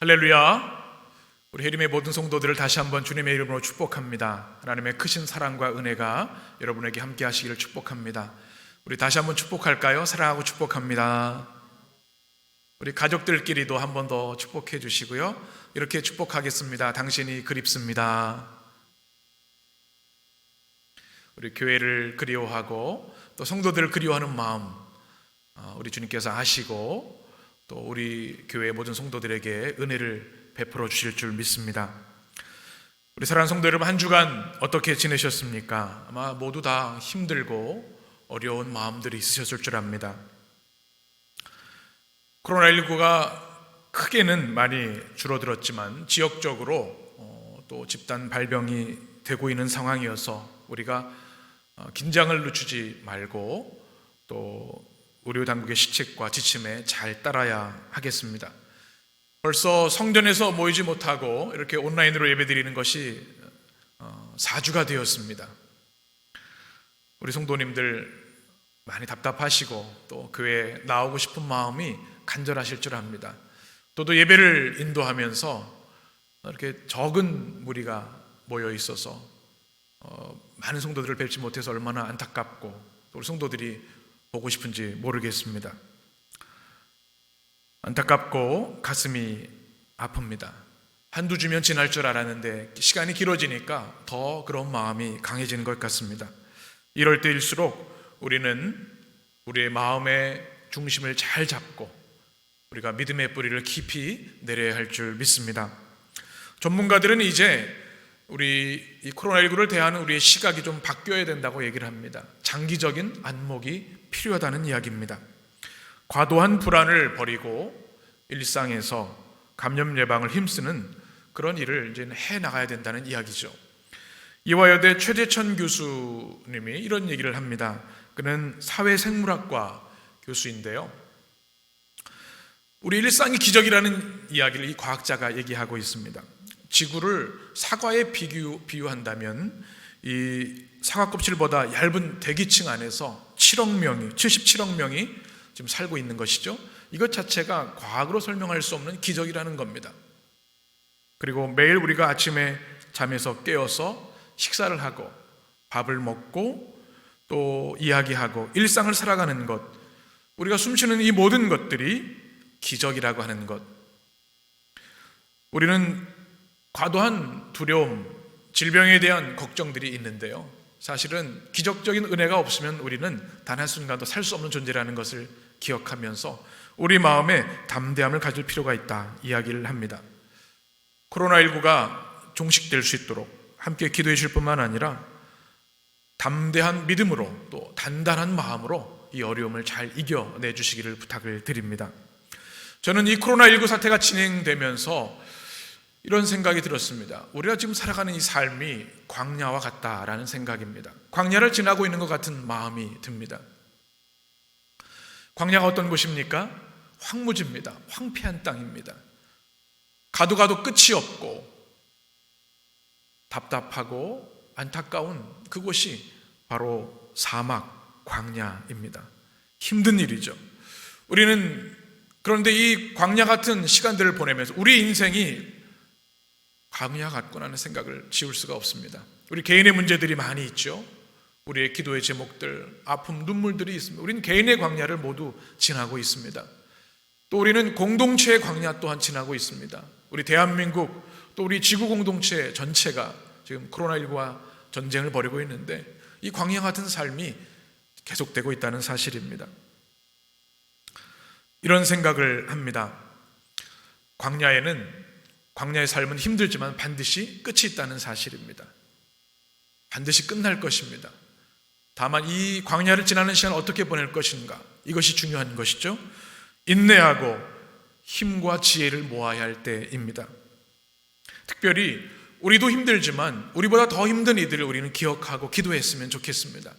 할렐루야. 우리 해림의 모든 성도들을 다시 한번 주님의 이름으로 축복합니다. 하나님의 크신 사랑과 은혜가 여러분에게 함께 하시기를 축복합니다. 우리 다시 한번 축복할까요? 사랑하고 축복합니다. 우리 가족들끼리도 한 번 더 축복해 주시고요. 이렇게 축복하겠습니다. 당신이 그립습니다. 우리 교회를 그리워하고 또 성도들을 그리워하는 마음 우리 주님께서 아시고 또 우리 교회 모든 성도들에게 은혜를 베풀어 주실 줄 믿습니다. 우리 사랑하는 성도 여러분, 한 주간 어떻게 지내셨습니까? 아마 모두 다 힘들고 어려운 마음들이 있으셨을 줄 압니다. 코로나19가 크게는 많이 줄어들었지만 지역적으로 또 집단 발병이 되고 있는 상황이어서 우리가 긴장을 늦추지 말고 또 의료당국의 시책과 지침에 잘 따라야 하겠습니다. 벌써 성전에서 모이지 못하고 이렇게 온라인으로 예배드리는 것이 4주가 되었습니다. 우리 성도님들 많이 답답하시고 또 교회에 나오고 싶은 마음이 간절하실 줄 압니다. 또 예배를 인도하면서 이렇게 적은 무리가 모여 있어서 많은 성도들을 뵙지 못해서 얼마나 안타깝고 또 우리 성도들이 보고 싶은지 모르겠습니다. 안타깝고 가슴이 아픕니다. 한두 주면 지날 줄 알았는데 시간이 길어지니까 더 그런 마음이 강해지는 것 같습니다. 이럴 때일수록 우리는 우리의 마음의 중심을 잘 잡고 우리가 믿음의 뿌리를 깊이 내려야 할 줄 믿습니다. 전문가들은 이제 우리 이 코로나19를 대하는 우리의 시각이 좀 바뀌어야 된다고 얘기를 합니다. 장기적인 안목이 필요하다는 이야기입니다. 과도한 불안을 버리고 일상에서 감염 예방을 힘쓰는 그런 일을 이제 해 나가야 된다는 이야기죠. 이화여대 최재천 교수님이 이런 얘기를 합니다. 그는 사회생물학과 교수인데요. 우리 일상이 기적이라는 이야기를 이 과학자가 얘기하고 있습니다. 지구를 사과에 비유한다면 이 사과 껍질보다 얇은 대기층 안에서 77억 명이 지금 살고 있는 것이죠. 이것 자체가 과학으로 설명할 수 없는 기적이라는 겁니다. 그리고 매일 우리가 아침에 잠에서 깨어서 식사를 하고 밥을 먹고 또 이야기하고 일상을 살아가는 것, 우리가 숨쉬는 이 모든 것들이 기적이라고 하는 것. 우리는 과도한 두려움, 질병에 대한 걱정들이 있는데요. 사실은 기적적인 은혜가 없으면 우리는 단 한순간도 살 수 없는 존재라는 것을 기억하면서 우리 마음에 담대함을 가질 필요가 있다 이야기를 합니다. 코로나19가 종식될 수 있도록 함께 기도해 주실 뿐만 아니라 담대한 믿음으로 또 단단한 마음으로 이 어려움을 잘 이겨내 주시기를 부탁을 드립니다. 저는 이 코로나19 사태가 진행되면서 이런 생각이 들었습니다. 우리가 지금 살아가는 이 삶이 광야와 같다라는 생각입니다. 광야를 지나고 있는 것 같은 마음이 듭니다. 광야가 어떤 곳입니까? 황무지입니다. 황폐한 땅입니다. 가도 끝이 없고 답답하고 안타까운 그곳이 바로 사막, 광야입니다. 힘든 일이죠. 우리는 그런데 이 광야 같은 시간들을 보내면서 우리 인생이 광야 같구나 하는 생각을 지울 수가 없습니다. 우리 개인의 문제들이 많이 있죠. 우리의 기도의 제목들, 아픔, 눈물들이 있습니다. 우리는 개인의 광야를 모두 지나고 있습니다. 또 우리는 공동체의 광야 또한 지나고 있습니다. 우리 대한민국 또 우리 지구 공동체 전체가 지금 코로나19와 전쟁을 벌이고 있는데 이 광야 같은 삶이 계속되고 있다는 사실입니다. 이런 생각을 합니다. 광야의 삶은 힘들지만 반드시 끝이 있다는 사실입니다. 반드시 끝날 것입니다. 다만 이 광야를 지나는 시간을 어떻게 보낼 것인가, 이것이 중요한 것이죠. 인내하고 힘과 지혜를 모아야 할 때입니다. 특별히 우리도 힘들지만 우리보다 더 힘든 이들을 우리는 기억하고 기도했으면 좋겠습니다.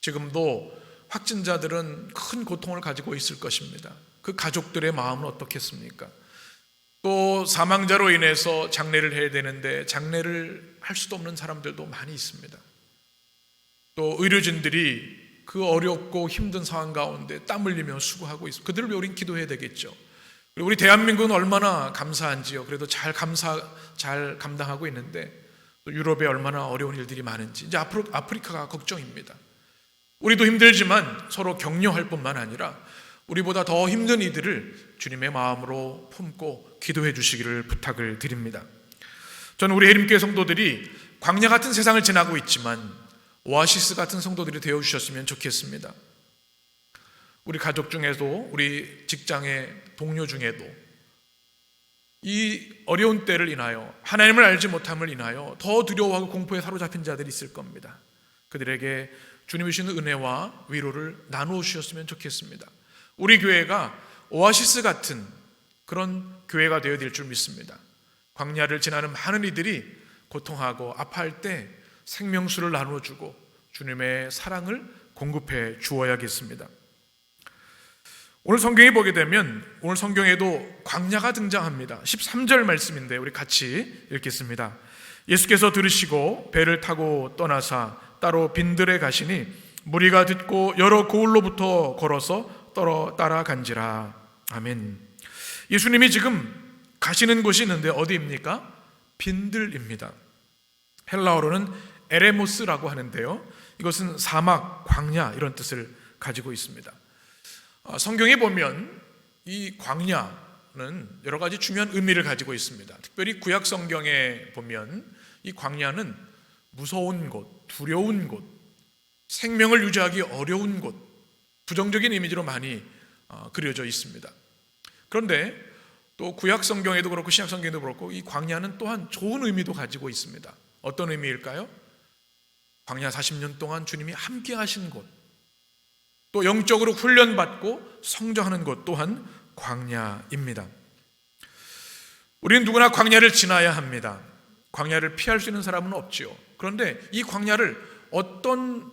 지금도 확진자들은 큰 고통을 가지고 있을 것입니다. 그 가족들의 마음은 어떻겠습니까? 또 사망자로 인해서 장례를 해야 되는데 장례를 할 수도 없는 사람들도 많이 있습니다. 또 의료진들이 그 어렵고 힘든 상황 가운데 땀 흘리며 수고하고 있습니다. 그들을 위해 우린 기도해야 되겠죠. 우리 대한민국은 얼마나 감사한지요. 그래도 잘 감당하고 있는데 또 유럽에 얼마나 어려운 일들이 많은지 이제 앞으로 아프리카가 걱정입니다. 우리도 힘들지만 서로 격려할 뿐만 아니라 우리보다 더 힘든 이들을 주님의 마음으로 품고 기도해 주시기를 부탁을 드립니다. 저는 우리 해림교회 성도들이 광야 같은 세상을 지나고 있지만 오아시스 같은 성도들이 되어 주셨으면 좋겠습니다. 우리 가족 중에도 우리 직장의 동료 중에도 이 어려운 때를 인하여 하나님을 알지 못함을 인하여 더 두려워하고 공포에 사로잡힌 자들이 있을 겁니다. 그들에게 주님이 주시는 은혜와 위로를 나누어 주셨으면 좋겠습니다. 우리 교회가 오아시스 같은 그런 교회가 되어야 될 줄 믿습니다. 광야를 지나는 많은 이들이 고통하고 아파할 때 생명수를 나누어주고 주님의 사랑을 공급해 주어야겠습니다. 오늘 성경에 보게 되면 오늘 성경에도 광야가 등장합니다. 13절 말씀인데 우리 같이 읽겠습니다. 예수께서 들으시고 배를 타고 떠나사 따로 빈들에 가시니 무리가 듣고 여러 고을로부터 걸어서 따라간지라. 아멘. 예수님이 지금 가시는 곳이 있는데 어디입니까? 빈들입니다. 헬라어로는 에레모스라고 하는데요, 이것은 사막, 광야 이런 뜻을 가지고 있습니다. 성경에 보면 이 광야는 여러 가지 중요한 의미를 가지고 있습니다. 특별히 구약 성경에 보면 이 광야는 무서운 곳, 두려운 곳, 생명을 유지하기 어려운 곳, 부정적인 이미지로 많이 그려져 있습니다. 그런데 또 구약 성경에도 그렇고 신약 성경에도 그렇고 이 광야는 또한 좋은 의미도 가지고 있습니다. 어떤 의미일까요? 광야 40년 동안 주님이 함께 하신 곳, 또 영적으로 훈련받고 성장하는 곳 또한 광야입니다. 우리는 누구나 광야를 지나야 합니다. 광야를 피할 수 있는 사람은 없지요. 그런데 이 광야를 어떤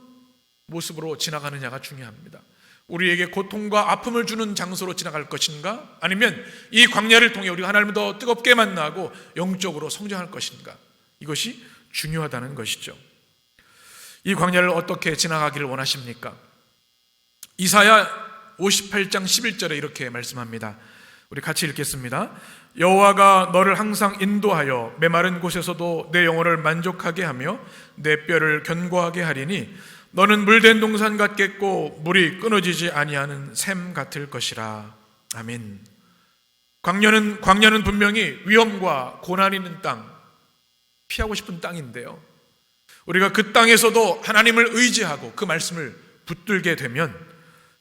모습으로 지나가느냐가 중요합니다. 우리에게 고통과 아픔을 주는 장소로 지나갈 것인가? 아니면 이 광야를 통해 우리가 하나님을 더 뜨겁게 만나고 영적으로 성장할 것인가? 이것이 중요하다는 것이죠. 이 광야를 어떻게 지나가기를 원하십니까? 이사야 58장 11절에 이렇게 말씀합니다. 우리 같이 읽겠습니다. 여호와가 너를 항상 인도하여 메마른 곳에서도 내 영혼을 만족하게 하며 내 뼈를 견고하게 하리니 너는 물된 동산 같겠고 물이 끊어지지 아니하는 샘 같을 것이라. 아멘. 광야는 분명히 위험과 고난이 있는 땅, 피하고 싶은 땅인데요, 우리가 그 땅에서도 하나님을 의지하고 그 말씀을 붙들게 되면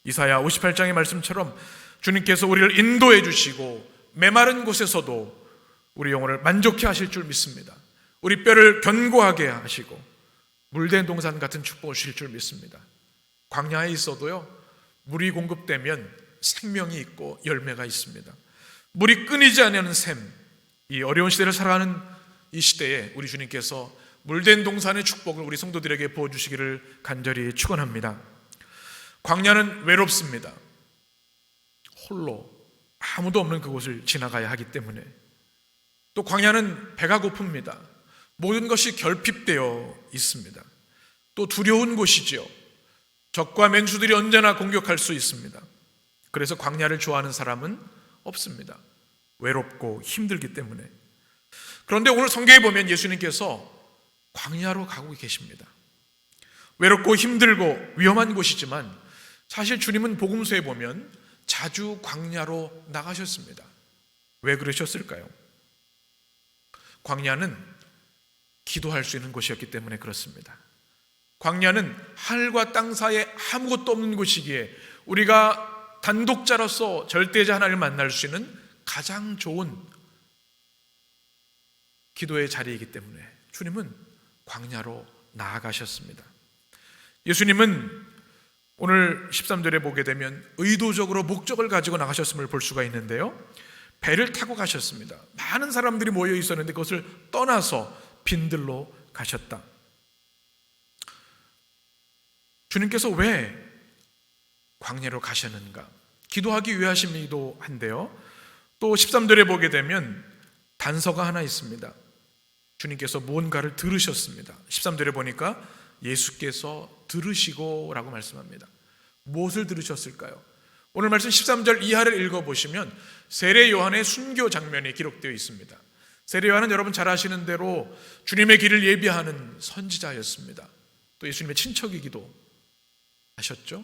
이사야 58장의 말씀처럼 주님께서 우리를 인도해 주시고 메마른 곳에서도 우리 영혼을 만족해 하실 줄 믿습니다. 우리 뼈를 견고하게 하시고 물된 동산 같은 축복을 주실 줄 믿습니다. 광야에 있어도요, 물이 공급되면 생명이 있고 열매가 있습니다. 물이 끊이지 않는 샘, 이 어려운 시대를 살아가는 이 시대에 우리 주님께서 물된 동산의 축복을 우리 성도들에게 부어주시기를 간절히 축원합니다. 광야는 외롭습니다. 홀로 아무도 없는 그곳을 지나가야 하기 때문에, 또 광야는 배가 고픕니다. 모든 것이 결핍되어 있습니다. 또 두려운 곳이지요. 적과 맹수들이 언제나 공격할 수 있습니다. 그래서 광야를 좋아하는 사람은 없습니다. 외롭고 힘들기 때문에. 그런데 오늘 성경에 보면 예수님께서 광야로 가고 계십니다. 외롭고 힘들고 위험한 곳이지만 사실 주님은 복음서에 보면 자주 광야로 나가셨습니다. 왜 그러셨을까요? 광야는 기도할 수 있는 곳이었기 때문에 그렇습니다. 광야는 하늘과 땅 사이에 아무것도 없는 곳이기에 우리가 단독자로서 절대자 하나님을 만날 수 있는 가장 좋은 기도의 자리이기 때문에 주님은 광야로 나아가셨습니다. 예수님은 오늘 13절에 보게 되면 의도적으로 목적을 가지고 나가셨음을 볼 수가 있는데요, 배를 타고 가셨습니다. 많은 사람들이 모여 있었는데 그것을 떠나서 빈들로 가셨다. 주님께서 왜 광야로 가셨는가? 기도하기 위하심이기도 한데요, 또 13절에 보게 되면 단서가 하나 있습니다. 주님께서 무언가를 들으셨습니다. 13절에 보니까 예수께서 들으시고 라고 말씀합니다. 무엇을 들으셨을까요? 오늘 말씀 13절 이하를 읽어보시면 세례 요한의 순교 장면이 기록되어 있습니다. 세례 요한은 여러분 잘 아시는 대로 주님의 길을 예비하는 선지자였습니다. 또 예수님의 친척이기도 하셨죠.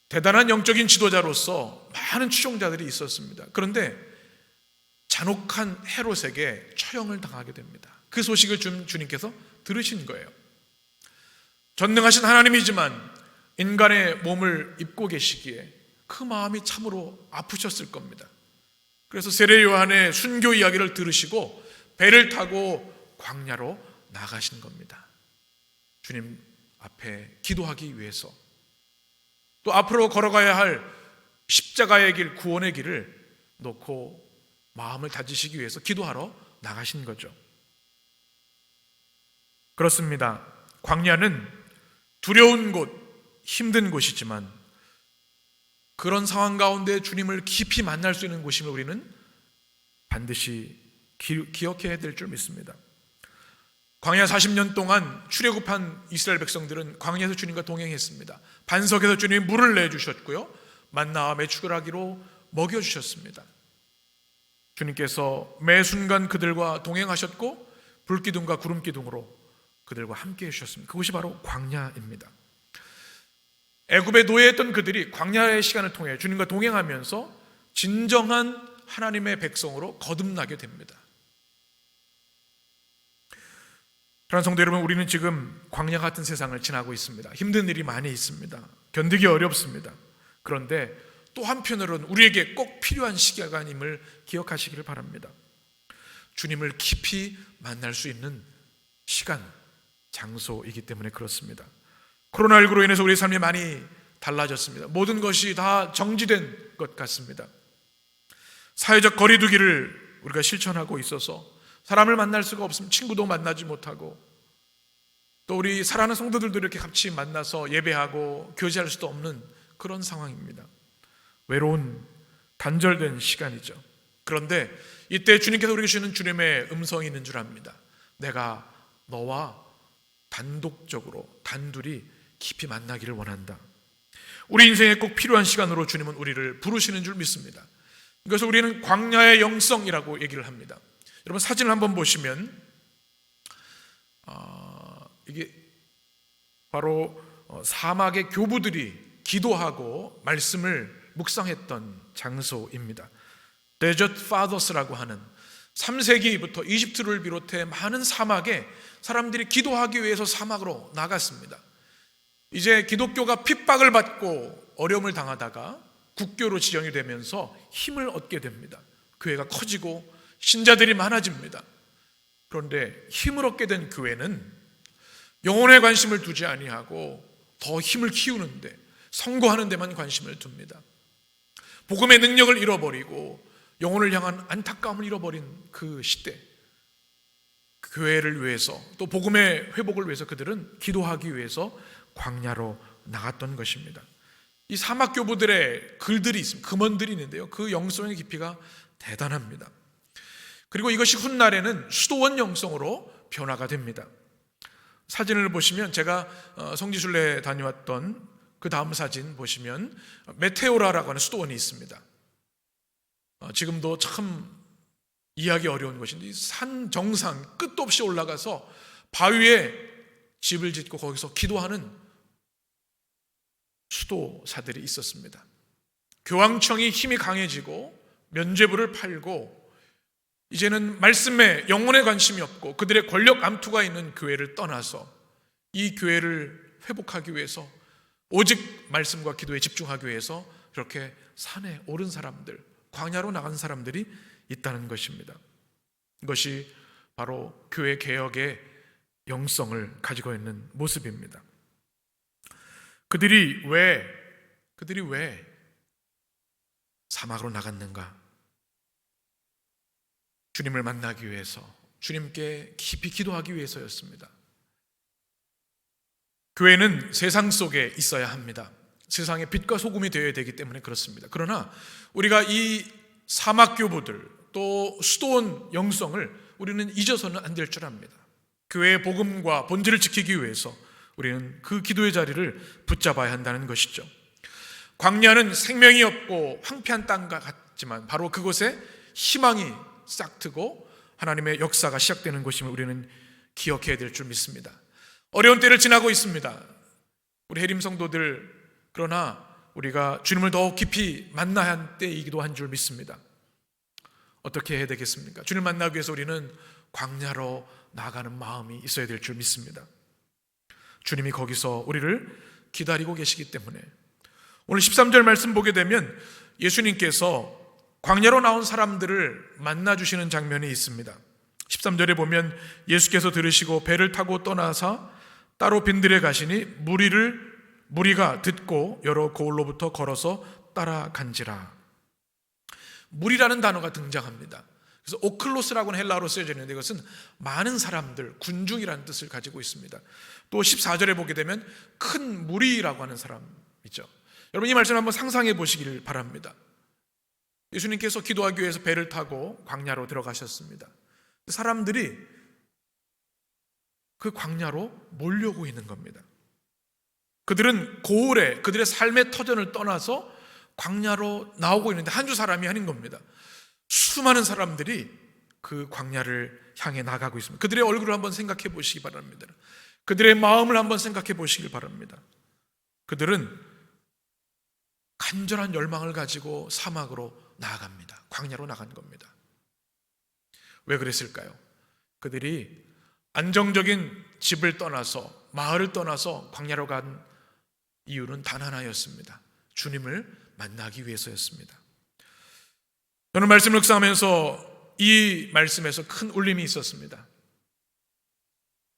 대단한 영적인 지도자로서 많은 추종자들이 있었습니다. 그런데 잔혹한 헤롯에게 처형을 당하게 됩니다. 그 소식을 주님께서 들으신 거예요. 전능하신 하나님이지만 인간의 몸을 입고 계시기에 그 마음이 참으로 아프셨을 겁니다. 그래서 세례 요한의 순교 이야기를 들으시고 배를 타고 광야로 나가신 겁니다. 주님 앞에 기도하기 위해서, 또 앞으로 걸어가야 할 십자가의 길, 구원의 길을 놓고 마음을 다지시기 위해서 기도하러 나가신 거죠. 그렇습니다. 광야는 두려운 곳, 힘든 곳이지만 그런 상황 가운데 주님을 깊이 만날 수 있는 곳임을 우리는 반드시 기억해야 될 줄 믿습니다. 광야 40년 동안 출애굽한 이스라엘 백성들은 광야에서 주님과 동행했습니다. 반석에서 주님이 물을 내주셨고요, 만나와 메추라기로 먹여주셨습니다. 주님께서 매 순간 그들과 동행하셨고 불기둥과 구름기둥으로 그들과 함께 해주셨습니다. 그것이 바로 광야입니다. 애굽에 노예했던 그들이 광야의 시간을 통해 주님과 동행하면서 진정한 하나님의 백성으로 거듭나게 됩니다. 사랑하는 성도 여러분, 우리는 지금 광야 같은 세상을 지나고 있습니다. 힘든 일이 많이 있습니다. 견디기 어렵습니다. 그런데 또 한편으로는 우리에게 꼭 필요한 시간임을 기억하시기를 바랍니다. 주님을 깊이 만날 수 있는 시간, 장소이기 때문에 그렇습니다. 코로나19로 인해서 우리의 삶이 많이 달라졌습니다. 모든 것이 다 정지된 것 같습니다. 사회적 거리두기를 우리가 실천하고 있어서 사람을 만날 수가 없으면 친구도 만나지 못하고, 또 우리 사랑하는 성도들도 이렇게 같이 만나서 예배하고 교제할 수도 없는 그런 상황입니다. 외로운 단절된 시간이죠. 그런데 이때 주님께서 우리에게 주시는 주님의 음성이 있는 줄 압니다. 내가 너와 단독적으로 단둘이 깊이 만나기를 원한다. 우리 인생에 꼭 필요한 시간으로 주님은 우리를 부르시는 줄 믿습니다. 그래서 우리는 광야의 영성이라고 얘기를 합니다. 여러분 사진을 한번 보시면 이게 바로 사막의 교부들이 기도하고 말씀을 묵상했던 장소입니다. Desert Fathers라고 하는 3세기부터 이집트를 비롯해 많은 사막에 사람들이 기도하기 위해서 사막으로 나갔습니다. 이제 기독교가 핍박을 받고 어려움을 당하다가 국교로 지정이 되면서 힘을 얻게 됩니다. 교회가 커지고 신자들이 많아집니다. 그런데 힘을 얻게 된 교회는 영혼에 관심을 두지 아니하고 더 힘을 키우는데, 선거하는 데만 관심을 둡니다. 복음의 능력을 잃어버리고 영혼을 향한 안타까움을 잃어버린 그 시대, 교회를 위해서 또 복음의 회복을 위해서 그들은 기도하기 위해서 광야로 나갔던 것입니다. 이 사막교부들의 글들이 있습니다. 금언들이 있는데요, 그 영성의 깊이가 대단합니다. 그리고 이것이 훗날에는 수도원 영성으로 변화가 됩니다. 사진을 보시면 제가 성지순례 다녀왔던 그 다음 사진 보시면 메테오라라고 하는 수도원이 있습니다. 지금도 참 이해하기 어려운 것인데, 산 정상 끝도 없이 올라가서 바위에 집을 짓고 거기서 기도하는 수도사들이 있었습니다. 교황청이 힘이 강해지고 면죄부를 팔고 이제는 말씀에 영혼에 관심이 없고 그들의 권력 암투가 있는 교회를 떠나서 이 교회를 회복하기 위해서 오직 말씀과 기도에 집중하기 위해서 이렇게 산에 오른 사람들, 광야로 나간 사람들이 있다는 것입니다. 이것이 바로 교회 개혁의 영성을 가지고 있는 모습입니다. 그들이 왜 사막으로 나갔는가? 주님을 만나기 위해서, 주님께 깊이 기도하기 위해서였습니다. 교회는 세상 속에 있어야 합니다. 세상의 빛과 소금이 되어야 되기 때문에 그렇습니다. 그러나 우리가 이 사막교부들 또 수도원 영성을 우리는 잊어서는 안 될 줄 압니다. 교회의 복음과 본질을 지키기 위해서 우리는 그 기도의 자리를 붙잡아야 한다는 것이죠. 광야는 생명이 없고 황폐한 땅과 같지만 바로 그곳에 희망이 싹트고 하나님의 역사가 시작되는 곳임을 우리는 기억해야 될 줄 믿습니다. 어려운 때를 지나고 있습니다. 우리 해림 성도들, 그러나 우리가 주님을 더 깊이 만나야 할 때이기도 한 줄 믿습니다. 어떻게 해야 되겠습니까? 주님을 만나기 위해서 우리는 광야로 나아가는 마음이 있어야 될 줄 믿습니다. 주님이 거기서 우리를 기다리고 계시기 때문에 오늘 13절 말씀 보게 되면 예수님께서 광야로 나온 사람들을 만나주시는 장면이 있습니다. 13절에 보면 예수께서 들으시고 배를 타고 떠나사 따로 빈들에 가시니 무리가 듣고 여러 고을로부터 걸어서 따라간지라. 무리라는 단어가 등장합니다. 그래서 오클로스라고는 헬라어로 쓰여져 있는데 이것은 많은 사람들, 군중이라는 뜻을 가지고 있습니다. 또 14절에 보게 되면 큰 무리라고 하는 사람이죠. 여러분 이 말씀을 한번 상상해 보시길 바랍니다. 예수님께서 기도하기 위해서 배를 타고 광야로 들어가셨습니다. 사람들이 그 광야로 몰려오고 있는 겁니다. 그들은 고을에 그들의 삶의 터전을 떠나서 광야로 나오고 있는데 한 주 사람이 아닌 겁니다. 수많은 사람들이 그 광야를 향해 나가고 있습니다. 그들의 얼굴을 한번 생각해 보시기 바랍니다. 그들의 마음을 한번 생각해 보시길 바랍니다. 그들은 간절한 열망을 가지고 사막으로 나아갑니다. 광야로 나간 겁니다. 왜 그랬을까요? 그들이 안정적인 집을 떠나서 마을을 떠나서 광야로 간 이유는 단 하나였습니다. 주님을 만나기 위해서였습니다. 저는 말씀을 묵상하면서 이 말씀에서 큰 울림이 있었습니다.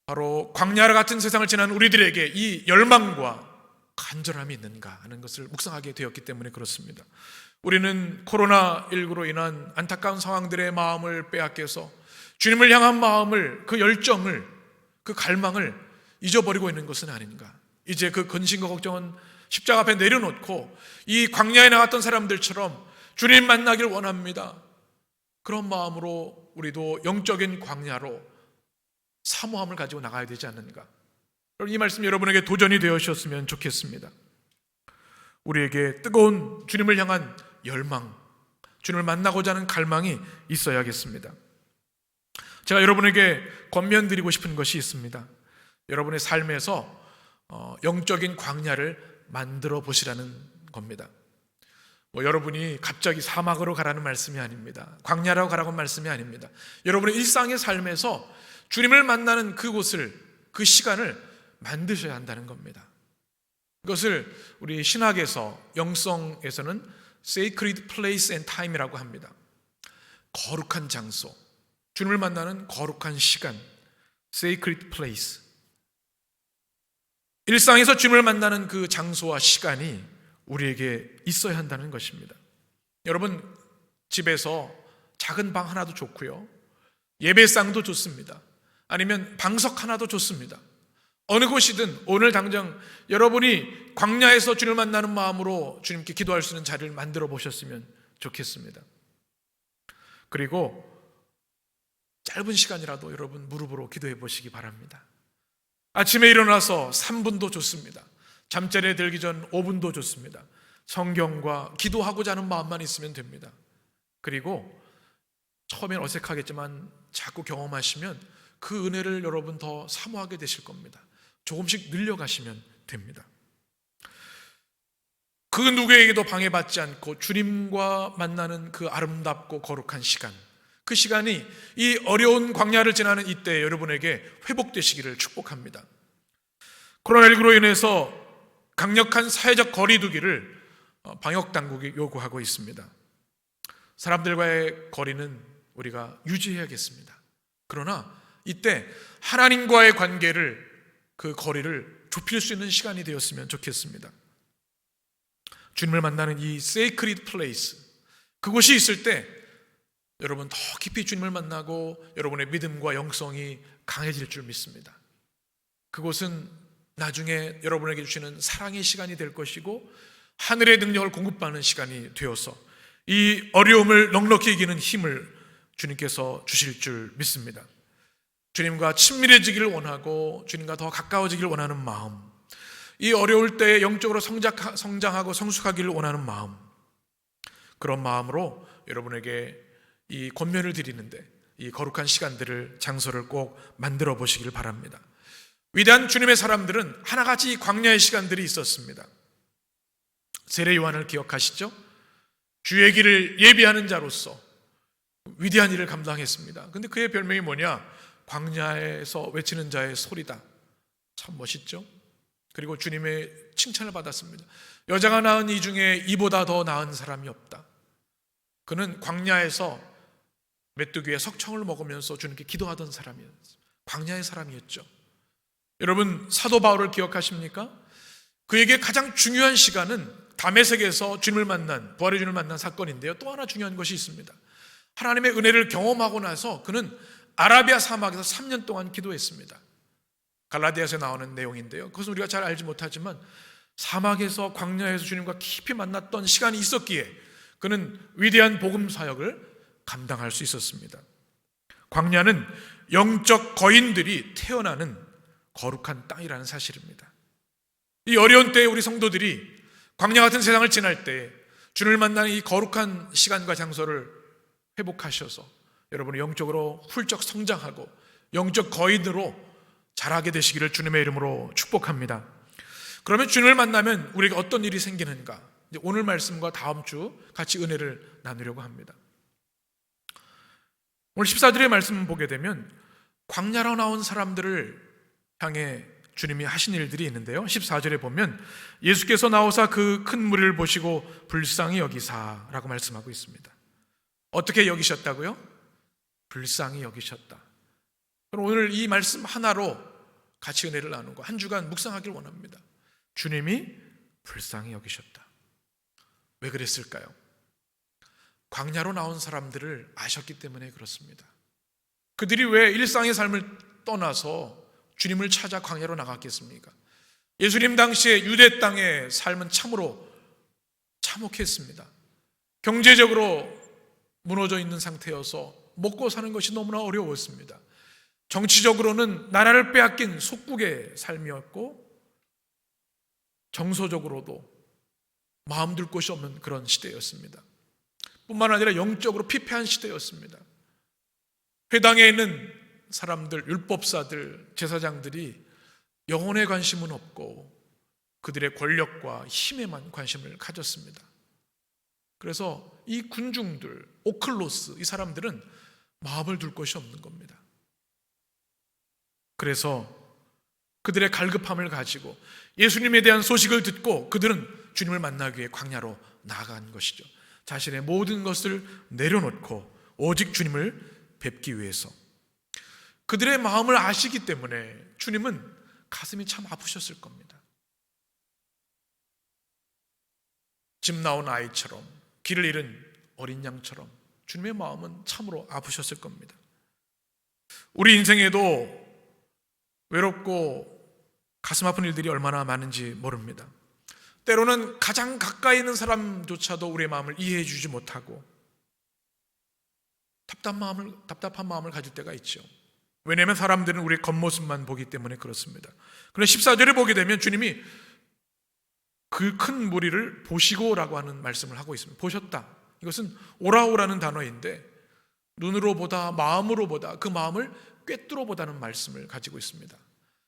바로 광야 같은 세상을 지난 우리들에게 이 열망과 간절함이 있는가 하는 것을 묵상하게 되었기 때문에 그렇습니다. 우리는 코로나19로 인한 안타까운 상황들의 마음을 빼앗겨서 주님을 향한 마음을, 그 열정을, 그 갈망을 잊어버리고 있는 것은 아닌가. 이제 그 근심과 걱정은 십자가 앞에 내려놓고 이 광야에 나갔던 사람들처럼 주님 만나길 원합니다. 그런 마음으로 우리도 영적인 광야로 사모함을 가지고 나가야 되지 않는가. 이 말씀 여러분에게 도전이 되어주셨으면 좋겠습니다. 우리에게 뜨거운 주님을 향한 열망, 주님을 만나고자 하는 갈망이 있어야겠습니다. 제가 여러분에게 권면드리고 싶은 것이 있습니다. 여러분의 삶에서 영적인 광야를 만들어 보시라는 겁니다. 여러분이 갑자기 사막으로 가라는 말씀이 아닙니다. 광야라고 가라고 말씀이 아닙니다. 여러분의 일상의 삶에서 주님을 만나는 그곳을, 그 시간을 만드셔야 한다는 겁니다. 이것을 우리 신학에서, 영성에서는 sacred place and time이라고 합니다. 거룩한 장소, 주님을 만나는 거룩한 시간, sacred place. 일상에서 주님을 만나는 그 장소와 시간이 우리에게 있어야 한다는 것입니다. 여러분, 집에서 작은 방 하나도 좋고요, 예배상도 좋습니다. 아니면 방석 하나도 좋습니다. 어느 곳이든 오늘 당장 여러분이 광야에서 주님을 만나는 마음으로 주님께 기도할 수 있는 자리를 만들어 보셨으면 좋겠습니다. 그리고 짧은 시간이라도 여러분 무릎으로 기도해 보시기 바랍니다. 아침에 일어나서 3분도 좋습니다. 잠자리에 들기 전 5분도 좋습니다. 성경과 기도하고자 하는 마음만 있으면 됩니다. 그리고 처음엔 어색하겠지만 자꾸 경험하시면 그 은혜를 여러분 더 사모하게 되실 겁니다. 조금씩 늘려가시면 됩니다. 그 누구에게도 방해받지 않고 주님과 만나는 그 아름답고 거룩한 시간, 그 시간이 이 어려운 광야를 지나는 이때 여러분에게 회복되시기를 축복합니다. 코로나19로 인해서 강력한 사회적 거리두기를 방역당국이 요구하고 있습니다. 사람들과의 거리는 우리가 유지해야겠습니다. 그러나 이때 하나님과의 관계를, 그 거리를 좁힐 수 있는 시간이 되었으면 좋겠습니다. 주님을 만나는 이 sacred place, 그곳이 있을 때 여러분 더 깊이 주님을 만나고 여러분의 믿음과 영성이 강해질 줄 믿습니다. 그곳은 나중에 여러분에게 주시는 사랑의 시간이 될 것이고 하늘의 능력을 공급받는 시간이 되어서 이 어려움을 넉넉히 이기는 힘을 주님께서 주실 줄 믿습니다. 주님과 친밀해지기를 원하고 주님과 더 가까워지기를 원하는 마음, 이 어려울 때에 영적으로 성장하고 성숙하기를 원하는 마음, 그런 마음으로 여러분에게 이 권면을 드리는데 이 거룩한 시간들을, 장소를 꼭 만들어 보시길 바랍니다. 위대한 주님의 사람들은 하나같이 광야의 시간들이 있었습니다. 세례 요한을 기억하시죠? 주의 길을 예비하는 자로서 위대한 일을 감당했습니다. 근데 그의 별명이 뭐냐? 광야에서 외치는 자의 소리다. 참 멋있죠? 그리고 주님의 칭찬을 받았습니다. 여자가 낳은 이 중에 이보다 더 나은 사람이 없다. 그는 광야에서 메뚜기의 석청을 먹으면서 주님께 기도하던 사람이었어요. 광야의 사람이었죠. 여러분, 사도 바울을 기억하십니까? 그에게 가장 중요한 시간은 다메섹에서 주님을 만난, 부활의 주님을 만난 사건인데요. 또 하나 중요한 것이 있습니다. 하나님의 은혜를 경험하고 나서 그는 아라비아 사막에서 3년 동안 기도했습니다. 갈라디아서에 나오는 내용인데요. 그것은 우리가 잘 알지 못하지만 사막에서, 광야에서 주님과 깊이 만났던 시간이 있었기에 그는 위대한 복음 사역을 감당할 수 있었습니다. 광야는 영적 거인들이 태어나는 거룩한 땅이라는 사실입니다. 이 어려운 때에 우리 성도들이 광야 같은 세상을 지날 때 주님을 만나는 이 거룩한 시간과 장소를 회복하셔서 여러분이 영적으로 훌쩍 성장하고 영적 거인으로 자라게 되시기를 주님의 이름으로 축복합니다. 그러면 주님을 만나면 우리에게 어떤 일이 생기는가? 오늘 말씀과 다음 주 같이 은혜를 나누려고 합니다. 오늘 14절의 말씀을 보게 되면 광야로 나온 사람들을 향해 주님이 하신 일들이 있는데요. 14절에 보면 예수께서 나오사 그 큰 무리를 보시고 불쌍히 여기사라고 말씀하고 있습니다. 어떻게 여기셨다고요? 불쌍히 여기셨다. 그럼 오늘 이 말씀 하나로 같이 은혜를 나누고 한 주간 묵상하길 원합니다. 주님이 불쌍히 여기셨다. 왜 그랬을까요? 광야로 나온 사람들을 아셨기 때문에 그렇습니다. 그들이 왜 일상의 삶을 떠나서 주님을 찾아 광야로 나갔겠습니까? 예수님 당시에 유대 땅의 삶은 참으로 참혹했습니다. 경제적으로 무너져 있는 상태여서 먹고 사는 것이 너무나 어려웠습니다. 정치적으로는 나라를 빼앗긴 속국의 삶이었고 정서적으로도 마음 둘 곳이 없는 그런 시대였습니다. 뿐만 아니라 영적으로 피폐한 시대였습니다. 회당에 있는 사람들, 율법사들, 제사장들이 영혼에 관심은 없고 그들의 권력과 힘에만 관심을 가졌습니다. 그래서 이 군중들, 오클로스, 이 사람들은 마음을 둘 곳이 없는 겁니다. 그래서 그들의 갈급함을 가지고 예수님에 대한 소식을 듣고 그들은 주님을 만나기 위해 광야로 나아간 것이죠. 자신의 모든 것을 내려놓고 오직 주님을 뵙기 위해서. 그들의 마음을 아시기 때문에 주님은 가슴이 참 아프셨을 겁니다. 집 나온 아이처럼, 길을 잃은 어린 양처럼 주님의 마음은 참으로 아프셨을 겁니다. 우리 인생에도 외롭고 가슴 아픈 일들이 얼마나 많은지 모릅니다. 때로는 가장 가까이 있는 사람조차도 우리의 마음을 이해해 주지 못하고 답답한 마음을 가질 때가 있죠. 왜냐하면 사람들은 우리의 겉모습만 보기 때문에 그렇습니다. 그런데 14절에 보게 되면 주님이 그 큰 무리를 보시고라고 하는 말씀을 하고 있습니다. 보셨다. 이것은 오라오라는 단어인데 눈으로 보다, 마음으로 보다, 그 마음을 꿰뚫어 보다는 말씀을 가지고 있습니다.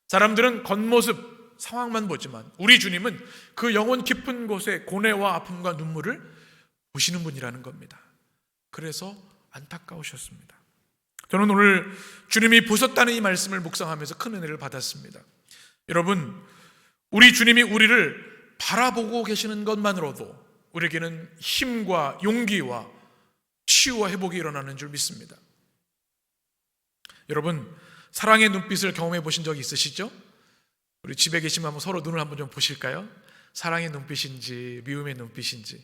사람들은 겉모습, 상황만 보지만 우리 주님은 그 영혼 깊은 곳에 고뇌와 아픔과 눈물을 보시는 분이라는 겁니다. 그래서 안타까우셨습니다. 저는 오늘 주님이 보셨다는 이 말씀을 묵상하면서 큰 은혜를 받았습니다. 여러분, 우리 주님이 우리를 바라보고 계시는 것만으로도 우리에게는 힘과 용기와 치유와 회복이 일어나는 줄 믿습니다. 여러분, 사랑의 눈빛을 경험해 보신 적이 있으시죠? 우리 집에 계시면 한번 서로 눈을 한번 좀 보실까요? 사랑의 눈빛인지 미움의 눈빛인지.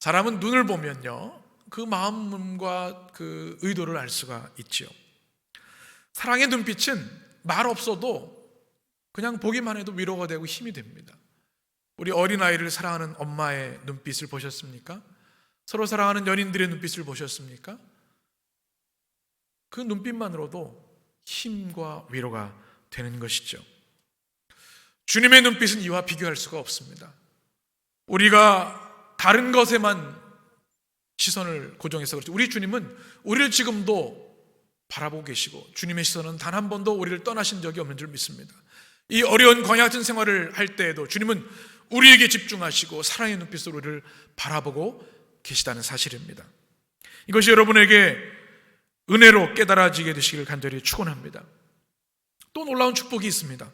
사람은 눈을 보면요, 그 마음과 그 의도를 알 수가 있지요. 사랑의 눈빛은 말 없어도 그냥 보기만 해도 위로가 되고 힘이 됩니다. 우리 어린아이를 사랑하는 엄마의 눈빛을 보셨습니까? 서로 사랑하는 연인들의 눈빛을 보셨습니까? 그 눈빛만으로도 힘과 위로가 되는 것이죠. 주님의 눈빛은 이와 비교할 수가 없습니다. 우리가 다른 것에만 시선을 고정해서 그렇죠. 우리 주님은 우리를 지금도 바라보고 계시고 주님의 시선은 단 한 번도 우리를 떠나신 적이 없는 줄 믿습니다. 이 어려운 광야 같은 생활을 할 때에도 주님은 우리에게 집중하시고 사랑의 눈빛으로 우리를 바라보고 계시다는 사실입니다. 이것이 여러분에게 은혜로 깨달아지게 되시길 간절히 축원합니다. 또 놀라운 축복이 있습니다.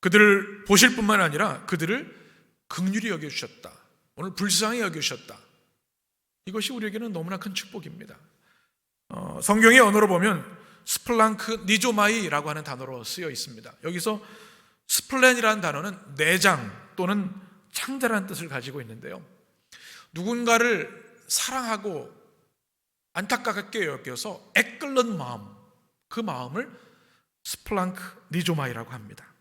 그들을 보실 뿐만 아니라 그들을 긍휼히 여겨주셨다. 오늘 불쌍히 여겨주셨다. 이것이 우리에게는 너무나 큰 축복입니다. 성경의 언어로 보면 스플랑크 니조마이라고 하는 단어로 쓰여 있습니다. 여기서 스플렌이라는 단어는 내장 또는 창자라는 뜻을 가지고 있는데요, 누군가를 사랑하고 안타깝게 여겨서 애끓는 마음, 그 마음을 스플랑크 니조마이라고 합니다.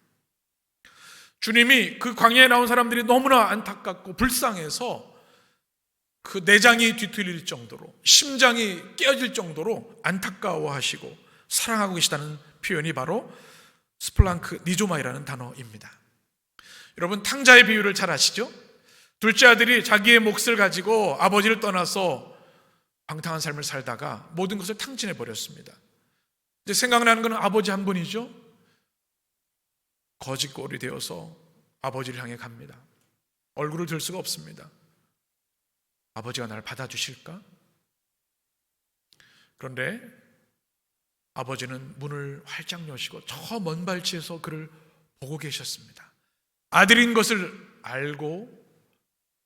주님이 그 광야에 나온 사람들이 너무나 안타깝고 불쌍해서 그 내장이 뒤틀릴 정도로, 심장이 깨어질 정도로 안타까워하시고 사랑하고 계시다는 표현이 바로 스플랑크 니조마이라는 단어입니다. 여러분, 탕자의 비유를 잘 아시죠? 둘째 아들이 자기의 몫을 가지고 아버지를 떠나서 방탕한 삶을 살다가 모든 것을 탕진해 버렸습니다. 이제 생각나는 것은 아버지 한 분이죠. 거짓골이 되어서 아버지를 향해 갑니다. 얼굴을 들 수가 없습니다. 아버지가 나를 받아주실까? 그런데 아버지는 문을 활짝 여시고 저 먼 발치에서 그를 보고 계셨습니다. 아들인 것을 알고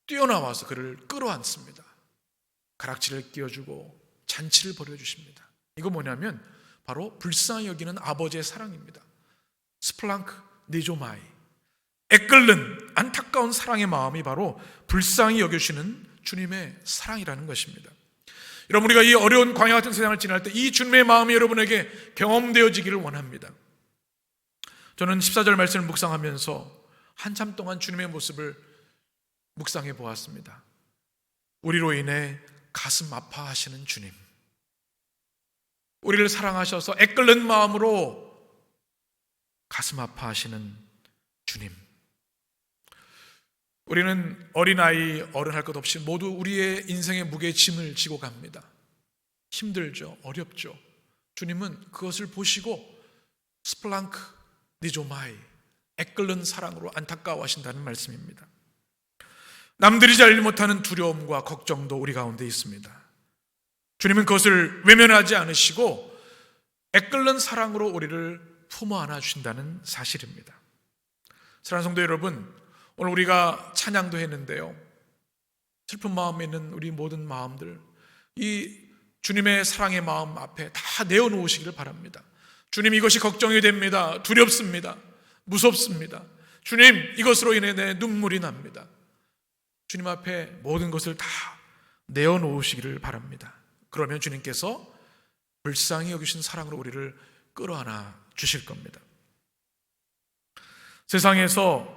뛰어나와서 그를 끌어안습니다. 가락지를 끼워주고 잔치를 벌여주십니다. 이거 뭐냐면 바로 불쌍히 여기는 아버지의 사랑입니다. 스플랑크 니조마이, 애끓는 안타까운 사랑의 마음이 바로 불쌍히 여겨주시는 주님의 사랑이라는 것입니다. 여러분, 우리가 이 어려운 광야 같은 세상을 지날 때 이 주님의 마음이 여러분에게 경험되어지기를 원합니다. 저는 14절 말씀을 묵상하면서 한참 동안 주님의 모습을 묵상해 보았습니다. 우리로 인해 가슴 아파하시는 주님, 우리를 사랑하셔서 애끓는 마음으로 가슴 아파하시는 주님. 우리는 어린아이, 어른할 것 없이 모두 우리의 인생의 무게의 짐을 지고 갑니다. 힘들죠, 어렵죠. 주님은 그것을 보시고 스플랑크 니조마이, 애끓는 사랑으로 안타까워하신다는 말씀입니다. 남들이 잘 못하는 두려움과 걱정도 우리 가운데 있습니다. 주님은 그것을 외면하지 않으시고 애끓는 사랑으로 우리를 품어 안아주신다는 사실입니다. 사랑하는 성도 여러분, 오늘 우리가 찬양도 했는데요, 슬픈 마음에 있는 우리 모든 마음들, 이 주님의 사랑의 마음 앞에 다 내어놓으시기를 바랍니다. 주님, 이것이 걱정이 됩니다. 두렵습니다. 무섭습니다. 주님, 이것으로 인해 내 눈물이 납니다. 주님 앞에 모든 것을 다 내어놓으시기를 바랍니다. 그러면 주님께서 불쌍히 여기신 사랑으로 우리를 끌어안아 주실 겁니다. 세상에서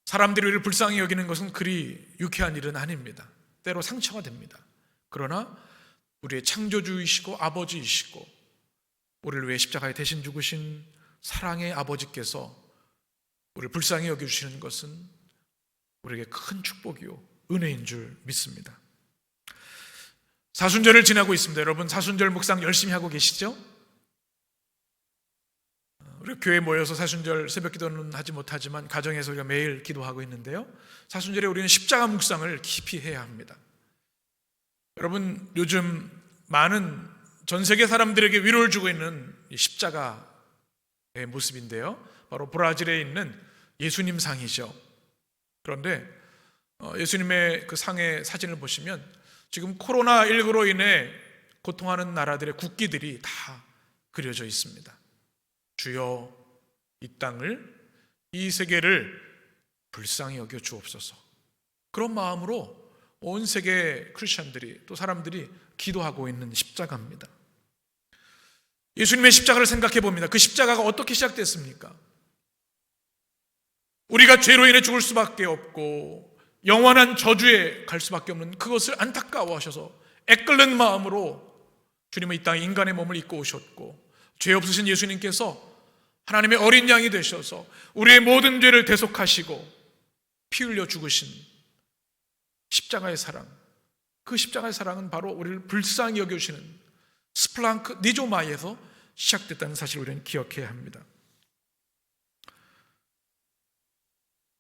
사람들이 우리를 불쌍히 여기는 것은 그리 유쾌한 일은 아닙니다. 때로 상처가 됩니다. 그러나 우리의 창조주이시고 아버지이시고 우리를 위해 십자가에 대신 죽으신 사랑의 아버지께서 우리를 불쌍히 여겨주시는 것은 우리에게 큰 축복이요 은혜인 줄 믿습니다. 사순절을 지나고 있습니다. 여러분, 사순절 묵상 열심히 하고 계시죠? 우리 교회에 모여서 사순절 새벽 기도는 하지 못하지만 가정에서 우리가 매일 기도하고 있는데요, 사순절에 우리는 십자가 묵상을 깊이 해야 합니다. 여러분, 요즘 많은 전 세계 사람들에게 위로를 주고 있는 이 십자가의 모습인데요, 바로 브라질에 있는 예수님 상이죠. 그런데 예수님의 그 상의 사진을 보시면 지금 코로나19로 인해 고통하는 나라들의 국기들이 다 그려져 있습니다. 주여, 이 땅을, 이 세계를 불쌍히 여겨 주옵소서. 그런 마음으로 온 세계 크리스천들이, 또 사람들이 기도하고 있는 십자가입니다. 예수님의 십자가를 생각해 봅니다. 그 십자가가 어떻게 시작됐습니까? 우리가 죄로 인해 죽을 수밖에 없고 영원한 저주에 갈 수밖에 없는 그것을 안타까워하셔서 애끓는 마음으로 주님은 이 땅에 인간의 몸을 입고 오셨고, 죄 없으신 예수님께서 하나님의 어린 양이 되셔서 우리의 모든 죄를 대속하시고 피 흘려 죽으신 십자가의 사랑, 그 십자가의 사랑은 바로 우리를 불쌍히 여겨주시는 스플랑크 니조마이에서 시작됐다는 사실을 우리는 기억해야 합니다.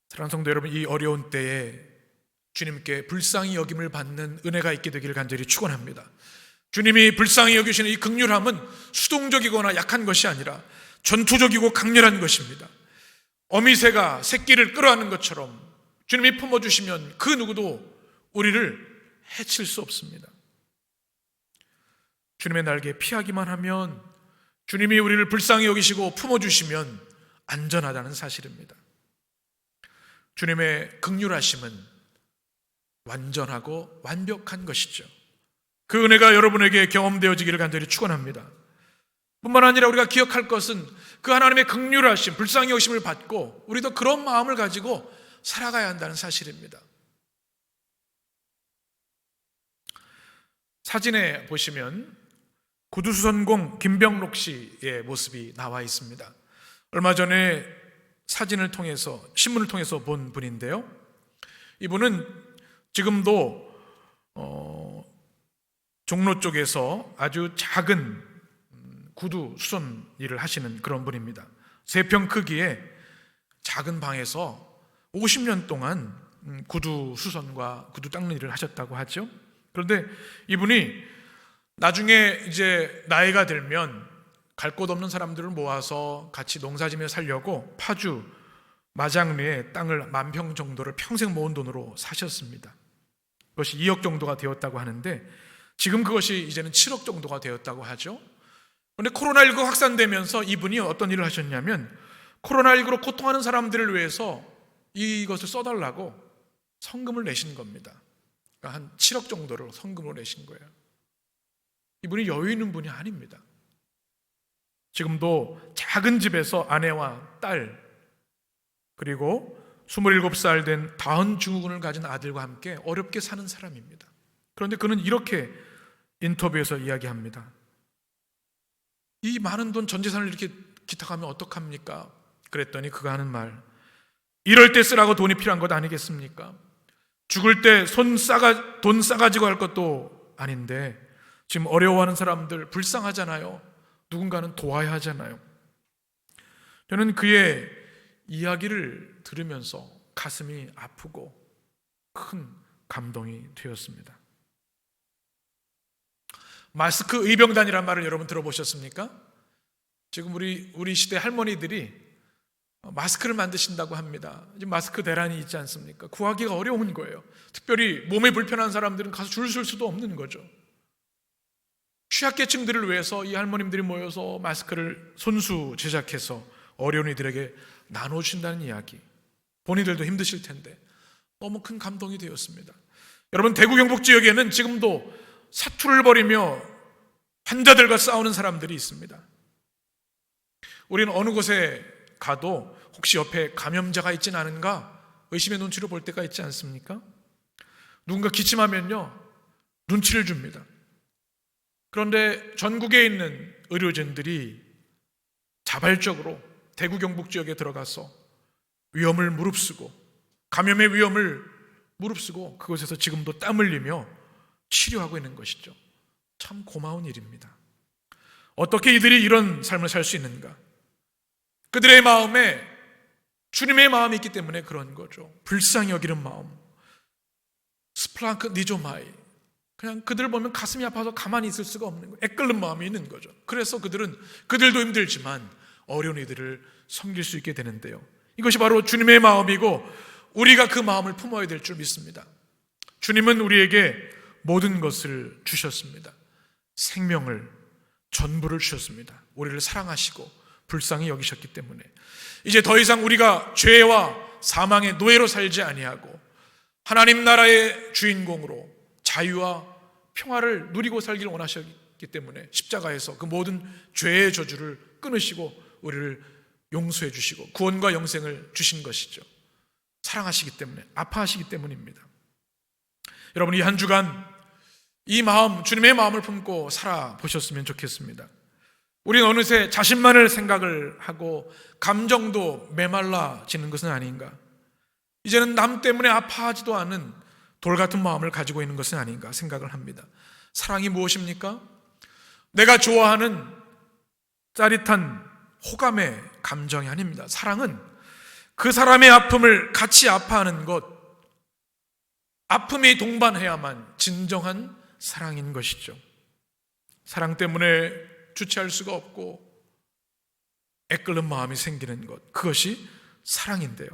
사랑하는 성도 여러분, 이 어려운 때에 주님께 불쌍히 여김을 받는 은혜가 있게 되기를 간절히 축원합니다. 주님이 불쌍히 여기시는 이 긍휼함은 수동적이거나 약한 것이 아니라 전투적이고 강렬한 것입니다. 어미새가 새끼를 끌어안는 것처럼 주님이 품어주시면 그 누구도 우리를 해칠 수 없습니다. 주님의 날개에 피하기만 하면, 주님이 우리를 불쌍히 여기시고 품어주시면 안전하다는 사실입니다. 주님의 긍휼하심은 완전하고 완벽한 것이죠. 그 은혜가 여러분에게 경험되어지기를 간절히 축원합니다. 뿐만 아니라 우리가 기억할 것은 그 하나님의 긍휼하심, 불쌍히 여기심을 받고 우리도 그런 마음을 가지고 살아가야 한다는 사실입니다. 사진에 보시면 구두수선공 김병록 씨의 모습이 나와 있습니다. 얼마 전에 사진을 통해서, 신문을 통해서 본 분인데요, 이분은 지금도 종로 쪽에서 아주 작은 구두 수선 일을 하시는 그런 분입니다. 3평 크기의 작은 방에서 50년 동안 구두 수선과 구두 닦는 일을 하셨다고 하죠. 그런데 이분이 나중에 이제 나이가 들면 갈 곳 없는 사람들을 모아서 같이 농사지며 살려고 파주 마장리에 땅을 10,000평 정도를 평생 모은 돈으로 사셨습니다. 그것이 2억 정도가 되었다고 하는데 지금 그것이 이제는 7억 정도가 되었다고 하죠. 그런데 코로나19 확산되면서 이분이 어떤 일을 하셨냐면, 코로나19로 고통하는 사람들을 위해서 이것을 써달라고 성금을 내신 겁니다. 그러니까 한 7억 정도를 성금으로 내신 거예요. 이분이 여유 있는 분이 아닙니다. 지금도 작은 집에서 아내와 딸, 그리고 27살 된 다운 증후군을 가진 아들과 함께 어렵게 사는 사람입니다. 그런데 그는 이렇게 인터뷰에서 이야기합니다. 이 많은 돈, 전 재산을 이렇게 기탁하면 어떡합니까? 그랬더니 그가 하는 말, 이럴 때 쓰라고 돈이 필요한 것 아니겠습니까? 죽을 때 돈 싸가지고 할 것도 아닌데 지금 어려워하는 사람들 불쌍하잖아요. 누군가는 도와야 하잖아요. 저는 그의 이야기를 들으면서 가슴이 아프고 큰 감동이 되었습니다. 마스크 의병단이란 말을 여러분 들어보셨습니까? 지금 우리 시대 할머니들이 마스크를 만드신다고 합니다. 지금 마스크 대란이 있지 않습니까? 구하기가 어려운 거예요. 특별히 몸에 불편한 사람들은 가서 줄 설 수도 없는 거죠. 취약계층들을 위해서 이 할머님들이 모여서 마스크를 손수 제작해서 어려운 이들에게 나눠주신다는 이야기, 본인들도 힘드실 텐데 너무 큰 감동이 되었습니다. 여러분, 대구 경북 지역에는 지금도 사투를 벌이며 환자들과 싸우는 사람들이 있습니다. 우리는 어느 곳에 가도 혹시 옆에 감염자가 있진 않은가 의심의 눈치로 볼 때가 있지 않습니까? 누군가 기침하면요, 눈치를 줍니다. 그런데 전국에 있는 의료진들이 자발적으로 대구 경북 지역에 들어가서 위험을 무릅쓰고, 감염의 위험을 무릅쓰고 그곳에서 지금도 땀 흘리며 치료하고 있는 것이죠. 참 고마운 일입니다. 어떻게 이들이 이런 삶을 살 수 있는가? 그들의 마음에 주님의 마음이 있기 때문에 그런 거죠. 불쌍히 여기는 마음, 스플랑크 니조마이, 그냥 그들을 보면 가슴이 아파서 가만히 있을 수가 없는 거예요. 애끓는 마음이 있는 거죠. 그래서 그들도 힘들지만 어려운 이들을 섬길 수 있게 되는데요, 이것이 바로 주님의 마음이고 우리가 그 마음을 품어야 될 줄 믿습니다. 주님은 우리에게 모든 것을 주셨습니다. 생명을, 전부를 주셨습니다. 우리를 사랑하시고 불쌍히 여기셨기 때문에 이제 더 이상 우리가 죄와 사망의 노예로 살지 아니하고 하나님 나라의 주인공으로 자유와 평화를 누리고 살기를 원하셨기 때문에 십자가에서 그 모든 죄의 저주를 끊으시고 우리를 용서해 주시고 구원과 영생을 주신 것이죠. 사랑하시기 때문에, 아파하시기 때문입니다. 여러분, 이 한 주간 이 마음, 주님의 마음을 품고 살아보셨으면 좋겠습니다. 우리는 어느새 자신만을 생각을 하고 감정도 메말라지는 것은 아닌가? 이제는 남 때문에 아파하지도 않은 돌 같은 마음을 가지고 있는 것은 아닌가 생각을 합니다. 사랑이 무엇입니까? 내가 좋아하는 짜릿한 호감의 감정이 아닙니다. 사랑은 그 사람의 아픔을 같이 아파하는 것, 아픔이 동반해야만 진정한 사랑인 것이죠. 사랑 때문에 주체할 수가 없고 애끓는 마음이 생기는 것, 그것이 사랑인데요.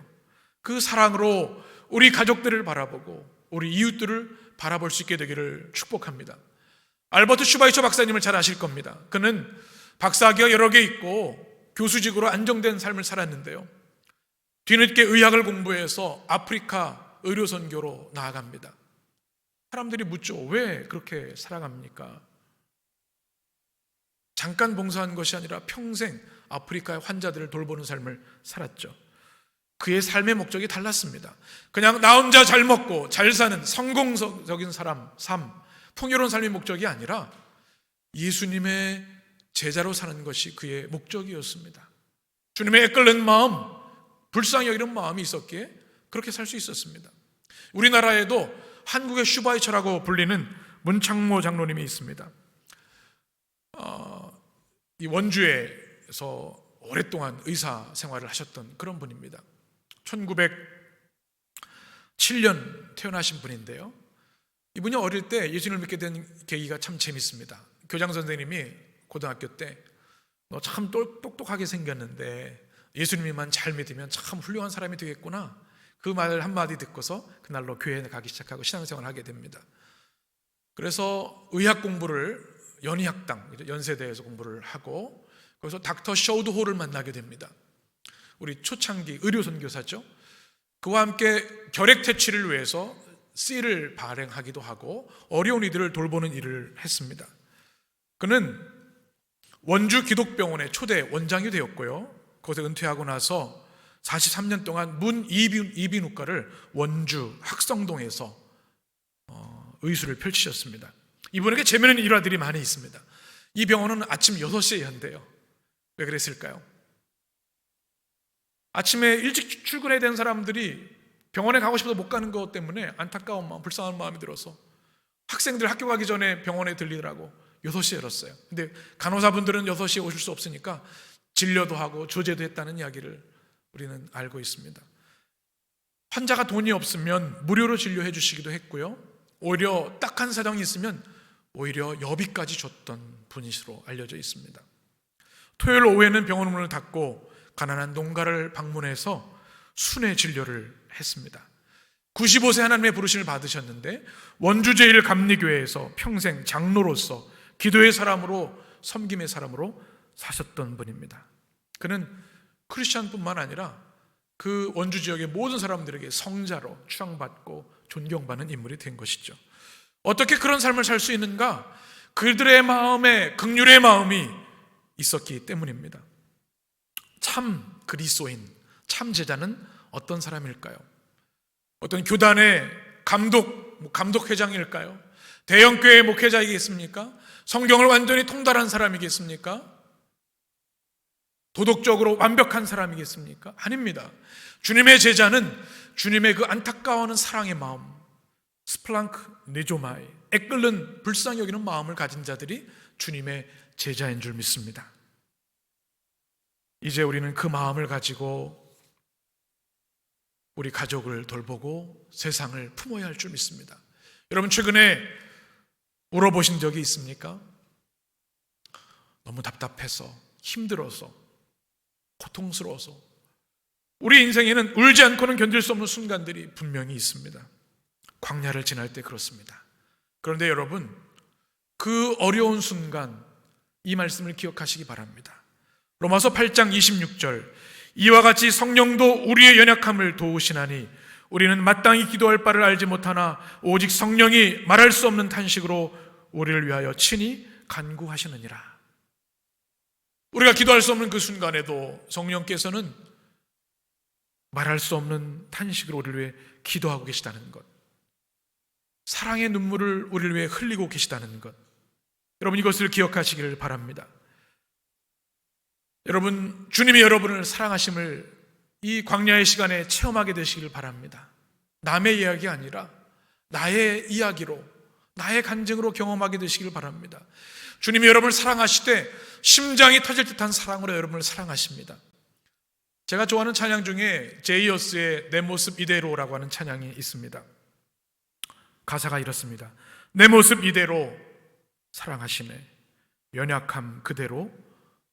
그 사랑으로 우리 가족들을 바라보고 우리 이웃들을 바라볼 수 있게 되기를 축복합니다. 알버트 슈바이처 박사님을 잘 아실 겁니다. 그는 박사학위가 여러 개 있고 교수직으로 안정된 삶을 살았는데요, 뒤늦게 의학을 공부해서 아프리카 의료선교로 나아갑니다. 사람들이 묻죠. 왜 그렇게 살아갑니까? 잠깐 봉사한 것이 아니라 평생 아프리카의 환자들을 돌보는 삶을 살았죠. 그의 삶의 목적이 달랐습니다. 그냥 나 혼자 잘 먹고 잘 사는 성공적인 삶, 풍요로운 삶의 목적이 아니라 예수님의 제자로 사는 것이 그의 목적이었습니다. 주님의 애끓는 마음, 불쌍히 여기는 마음이 있었기에 그렇게 살 수 있었습니다. 우리나라에도 한국의 슈바이처라고 불리는 문창모 장로님이 있습니다. 이 원주에서 오랫동안 의사 생활을 하셨던 그런 분입니다. 1907년 태어나신 분인데요, 이분이 어릴 때 예수님을 믿게 된 계기가 참 재밌습니다. 교장 선생님이 고등학교 때 너 참 똑똑하게 생겼는데 예수님만 잘 믿으면 참 훌륭한 사람이 되겠구나, 그 말을 한마디 듣고서 그날로 교회에 가기 시작하고 신앙생활을 하게 됩니다. 그래서 의학 공부를 연의학당, 연세대에서 공부를 하고 거기서 닥터 셔우드 홀을 만나게 됩니다. 우리 초창기 의료 선교사죠. 그와 함께 결핵 퇴치를 위해서 씨를 발행하기도 하고 어려운 이들을 돌보는 일을 했습니다. 그는 원주 기독병원의 초대 원장이 되었고요, 거기서 은퇴하고 나서 43년 동안 문이비인후과를 원주 학성동에서 의술을 펼치셨습니다. 이분에게 재미있는 일화들이 많이 있습니다. 이 병원은 아침 6시에 연대요. 왜 그랬을까요? 아침에 일찍 출근해야 되는 사람들이 병원에 가고 싶어서 못 가는 것 때문에 안타까운 마음, 불쌍한 마음이 들어서 학생들 학교 가기 전에 병원에 들리더라고 6시에 열었어요. 근데 간호사분들은 6시에 오실 수 없으니까 진료도 하고 조제도 했다는 이야기를 우리는 알고 있습니다. 환자가 돈이 없으면 무료로 진료해 주시기도 했고요, 오히려 딱한 사정이 있으면 오히려 여비까지 줬던 분이시로 알려져 있습니다. 토요일 오후에는 병원 문을 닫고 가난한 농가를 방문해서 순회 진료를 했습니다. 95세 하나님의 부르심을 받으셨는데 원주제일감리교회에서 평생 장로로서 기도의 사람으로, 섬김의 사람으로 사셨던 분입니다. 그는 크리스찬뿐만 아니라 그 원주 지역의 모든 사람들에게 성자로 추앙받고 존경받는 인물이 된 것이죠. 어떻게 그런 삶을 살 수 있는가? 그들의 마음에 긍휼의 마음이 있었기 때문입니다. 참 그리스도인, 참 제자는 어떤 사람일까요? 어떤 교단의 감독회장일까요? 대형교회 목회자이겠습니까? 성경을 완전히 통달한 사람이겠습니까? 도덕적으로 완벽한 사람이겠습니까? 아닙니다. 주님의 제자는 주님의 그 안타까워하는 사랑의 마음, 스플랑크 네조마이, 애끓는 불쌍히 여기는 마음을 가진 자들이 주님의 제자인 줄 믿습니다. 이제 우리는 그 마음을 가지고 우리 가족을 돌보고 세상을 품어야 할 줄 믿습니다. 여러분, 최근에 울어보신 적이 있습니까? 너무 답답해서, 힘들어서, 고통스러워서 우리 인생에는 울지 않고는 견딜 수 없는 순간들이 분명히 있습니다. 광야를 지날 때 그렇습니다. 그런데 여러분, 그 어려운 순간 이 말씀을 기억하시기 바랍니다. 로마서 8장 26절, 이와 같이 성령도 우리의 연약함을 도우시나니 우리는 마땅히 기도할 바를 알지 못하나 오직 성령이 말할 수 없는 탄식으로 우리를 위하여 친히 간구하시느니라. 우리가 기도할 수 없는 그 순간에도 성령께서는 말할 수 없는 탄식으로 우리를 위해 기도하고 계시다는 것, 사랑의 눈물을 우리를 위해 흘리고 계시다는 것, 여러분 이것을 기억하시기를 바랍니다. 여러분, 주님이 여러분을 사랑하심을 이 광야의 시간에 체험하게 되시길 바랍니다. 남의 이야기 아니라 나의 이야기로, 나의 간증으로 경험하게 되시길 바랍니다. 주님이 여러분을 사랑하시되 심장이 터질 듯한 사랑으로 여러분을 사랑하십니다. 제가 좋아하는 찬양 중에 제이어스의 내 모습 이대로라고 하는 찬양이 있습니다. 가사가 이렇습니다. 내 모습 이대로 사랑하시네. 연약함 그대로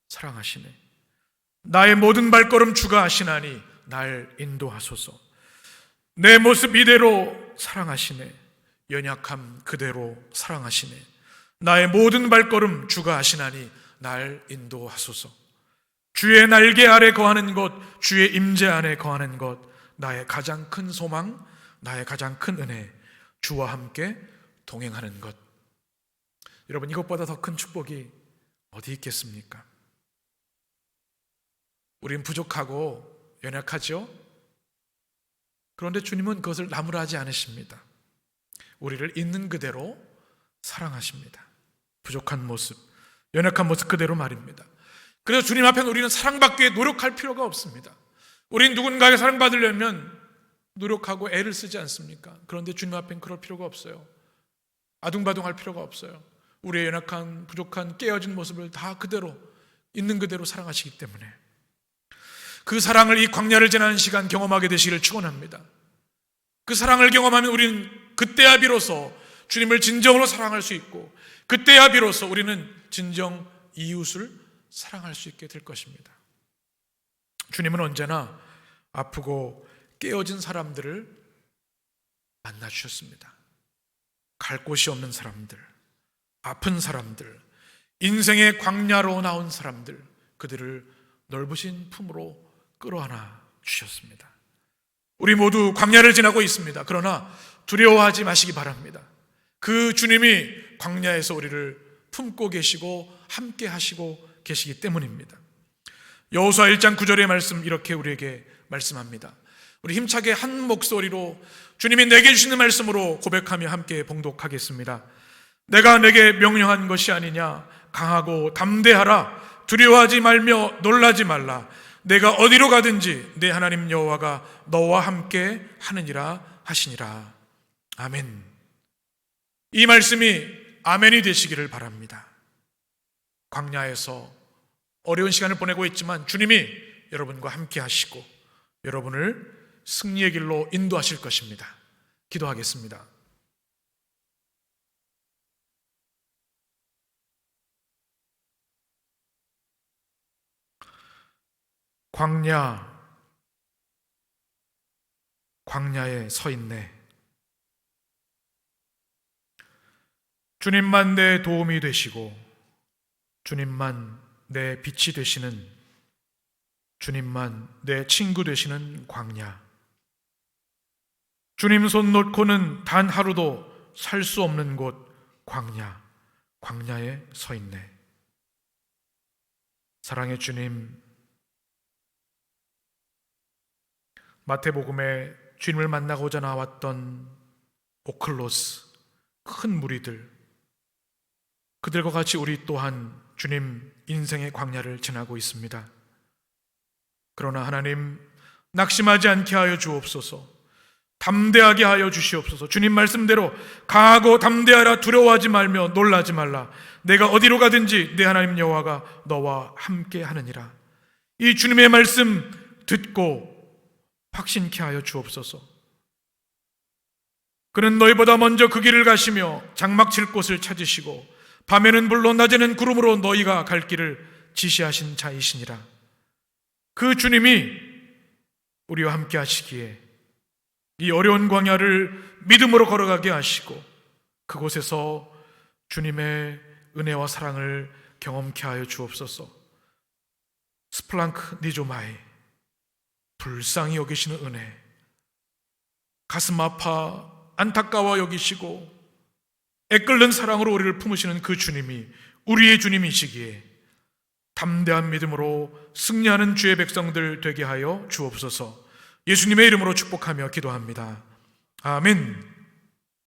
사랑하시네. 나의 모든 발걸음 주가 아시나니 날 인도하소서. 내 모습 이대로 사랑하시네. 연약함 그대로 사랑하시네. 나의 모든 발걸음 주가 아시나니 날 인도하소서. 주의 날개 아래 거하는 것, 주의 임재 안에 거하는 것, 나의 가장 큰 소망, 나의 가장 큰 은혜, 주와 함께 동행하는 것. 여러분, 이것보다 더 큰 축복이 어디 있겠습니까? 우린 부족하고 연약하죠? 그런데 주님은 그것을 나무라지 않으십니다. 우리를 있는 그대로 사랑하십니다. 부족한 모습, 연약한 모습 그대로 말입니다. 그래서 주님 앞에는 우리는 사랑받기 위해 노력할 필요가 없습니다. 우린 누군가에게 사랑받으려면 노력하고 애를 쓰지 않습니까? 그런데 주님 앞에는 그럴 필요가 없어요. 아둥바둥할 필요가 없어요. 우리의 연약한, 부족한, 깨어진 모습을 다 그대로, 있는 그대로 사랑하시기 때문에 그 사랑을 이 광야를 지나는 시간 경험하게 되시기를 축원합니다. 그 사랑을 경험하면 우리는 그때야 비로소 주님을 진정으로 사랑할 수 있고, 그때야 비로소 우리는 진정 이웃을 사랑할 수 있게 될 것입니다. 주님은 언제나 아프고 깨어진 사람들을 만나 주셨습니다. 갈 곳이 없는 사람들, 아픈 사람들, 인생의 광야로 나온 사람들, 그들을 넓으신 품으로 끌어안아 주셨습니다. 우리 모두 광야를 지나고 있습니다. 그러나 두려워하지 마시기 바랍니다. 그 주님이 광야에서 우리를 품고 계시고 함께 하시고 계시기 때문입니다. 여호수아 1장 9절의 말씀, 이렇게 우리에게 말씀합니다. 우리 힘차게 한 목소리로 주님이 내게 주시는 말씀으로 고백하며 함께 봉독하겠습니다. 내가 내게 명령한 것이 아니냐. 강하고 담대하라. 두려워하지 말며 놀라지 말라. 내가 어디로 가든지 내 하나님 여호와가 너와 함께 하느니라 하시니라. 아멘. 이 말씀이 아멘이 되시기를 바랍니다. 광야에서 어려운 시간을 보내고 있지만 주님이 여러분과 함께 하시고 여러분을 승리의 길로 인도하실 것입니다. 기도하겠습니다. 광야에 서 있네. 주님만 내 도움이 되시고 주님만 내 빛이 되시는, 주님만 내 친구 되시는 광야. 주님 손 놓고는 단 하루도 살 수 없는 곳, 광야에 서 있네. 사랑의 주님, 마태복음에 주님을 만나고자 나왔던 오클로스, 큰 무리들, 그들과 같이 우리 또한 주님 인생의 광야를 지나고 있습니다. 그러나 하나님, 낙심하지 않게 하여 주옵소서. 담대하게 하여 주시옵소서. 주님 말씀대로 강하고 담대하라. 두려워하지 말며 놀라지 말라. 내가 어디로 가든지 내 하나님 여호와가 너와 함께 하느니라. 이 주님의 말씀 듣고 확신케 하여 주옵소서. 그는 너희보다 먼저 그 길을 가시며 장막 칠 곳을 찾으시고 밤에는 불로 낮에는 구름으로 너희가 갈 길을 지시하신 자이시니라. 그 주님이 우리와 함께 하시기에 이 어려운 광야를 믿음으로 걸어가게 하시고 그곳에서 주님의 은혜와 사랑을 경험케 하여 주옵소서. 스플랑크 니조마이, 불쌍히 여기시는 은혜, 가슴 아파 안타까워 여기시고 애끓는 사랑으로 우리를 품으시는 그 주님이 우리의 주님이시기에 담대한 믿음으로 승리하는 주의 백성들 되게 하여 주옵소서. 예수님의 이름으로 축복하며 기도합니다. 아멘.